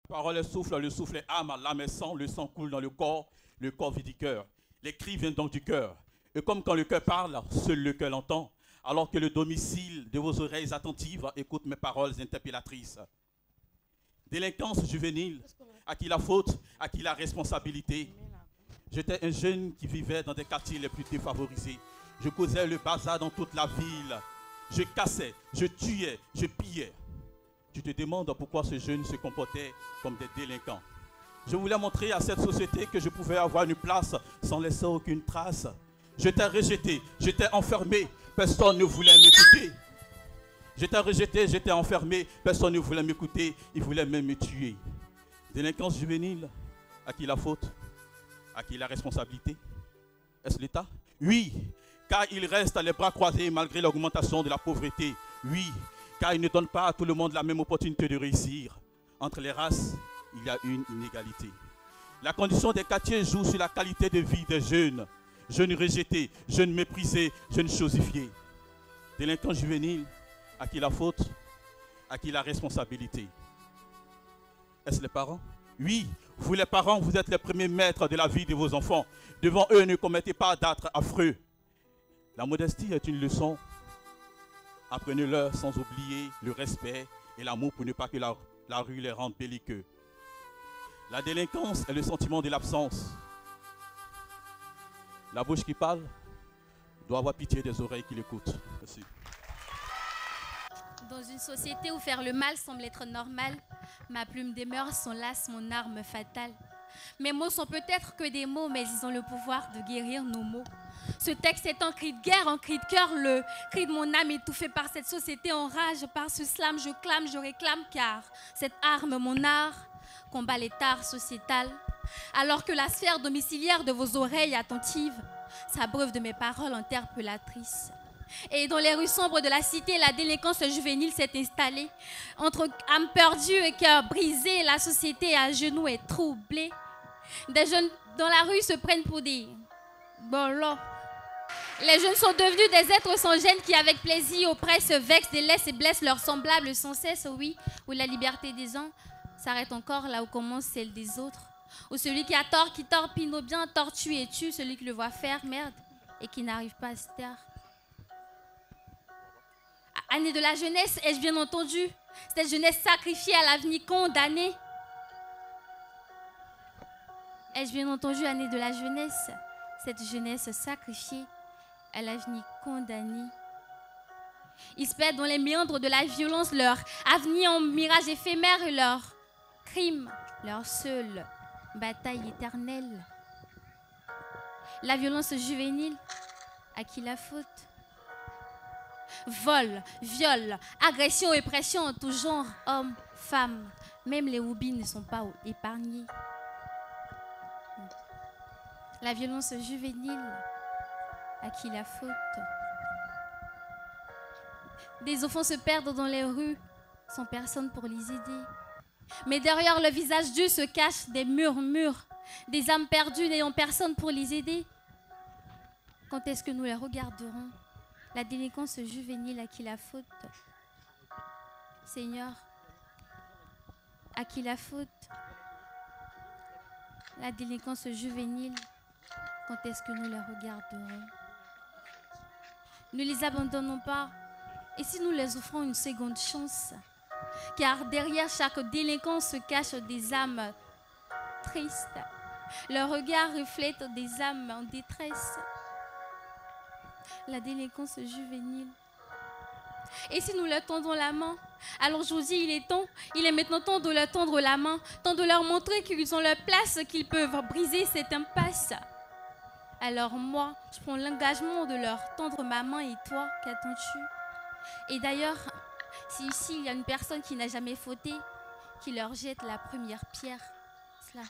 Parole est souffle, le souffle est âme, l'âme est sang, le sang coule dans le corps vit du cœur. Les cris viennent donc du cœur. Et comme quand le cœur parle, seul le cœur l'entend, alors que le domicile de vos oreilles attentives écoute mes paroles interpellatrices. Délinquance juvénile, à qui la faute, à qui la responsabilité? J'étais un jeune qui vivait dans des quartiers les plus défavorisés. Je causais le bazar dans toute la ville. Je cassais, je tuais, je pillais. Tu te demandes pourquoi ce jeune se comportait comme des délinquants. Je voulais montrer à cette société que je pouvais avoir une place sans laisser aucune trace. J'étais rejeté, j'étais enfermé, personne ne voulait m'écouter. J'étais rejeté, j'étais enfermé, personne ne voulait m'écouter, ils voulaient même me tuer. Délinquance juvénile, à qui la faute? À qui la responsabilité? Est-ce l'État? Oui, car il reste les bras croisés malgré l'augmentation de la pauvreté. Oui, car il ne donne pas à tout le monde la même opportunité de réussir. Entre les races, il y a une inégalité. La condition des quartiers joue sur la qualité de vie des jeunes. Jeunes rejetés, jeunes méprisés, jeunes chosifiés. Délinquants juvéniles, à qui la faute? À qui la responsabilité? Est-ce les parents? Oui, vous les parents, vous êtes les premiers maîtres de la vie de vos enfants. Devant eux, ne commettez pas d'actes affreux. La modestie est une leçon. Apprenez-leur sans oublier le respect et l'amour pour ne pas que la rue les rende belliqueux. La délinquance est le sentiment de l'absence. La bouche qui parle doit avoir pitié des oreilles qui l'écoutent. Merci. Dans une société où faire le mal semble être normal, ma plume des mœurs s'enlace mon arme fatale. Mes mots sont peut-être que des mots, mais ils ont le pouvoir de guérir nos maux. Ce texte est un cri de guerre, un cri de cœur, le cri de mon âme étouffé par cette société en rage. Par ce slam, je clame, je réclame, car cette arme, mon art, combat les tares sociétales. Alors que la sphère domiciliaire de vos oreilles attentives s'abreuve de mes paroles interpellatrices. Et dans les rues sombres de la cité, la délinquance juvénile s'est installée. Entre âmes perdues et cœurs brisés, la société à genoux est troublée. Des jeunes dans la rue se prennent pour des bolos. Les jeunes sont devenus des êtres sans gêne qui, avec plaisir, oppressent, vexent, délaissent et blessent leurs semblables sans cesse, oui, où la liberté des uns s'arrête encore là où commence celle des autres. Où celui qui a tort, qui torpille nos biens, tortue et tue celui qui le voit faire, merde, et qui n'arrive pas à se taire. Année de la jeunesse, ai-je bien entendu? Cette jeunesse sacrifiée à l'avenir condamné. Ai-je bien entendu, année de la jeunesse? Cette jeunesse sacrifiée à l'avenir condamné. Ils se perdent dans les méandres de la violence, leur avenir en mirage éphémère et leur crime, leur seule bataille éternelle. La violence juvénile, à qui la faute? Vol, viol, agression et pression en tout genre, hommes, femmes, même les oublis ne sont pas épargnés. La violence juvénile, à qui la faute? Des enfants se perdent dans les rues sans personne pour les aider. Mais derrière le visage d'eux se cachent des murmures, des âmes perdues n'ayant personne pour les aider. Quand est-ce que nous les regarderons? La délinquance juvénile, à qui la faute? Seigneur, à qui la faute? La délinquance juvénile, quand est-ce que nous les regarderons? Ne les abandonnons pas. Et si nous les offrons une seconde chance? Car derrière chaque délinquant se cachent des âmes tristes. Leur regard reflète des âmes en détresse. La délinquance juvénile. Et si nous leur tendons la main? Alors je vous dis, il est maintenant temps de leur tendre la main, temps de leur montrer qu'ils ont leur place, qu'ils peuvent briser cette impasse. Alors moi, je prends l'engagement de leur tendre ma main. Et toi, qu'attends-tu? Et d'ailleurs, si ici il y a une personne qui n'a jamais fauté, qui leur jette la première pierre. Cela.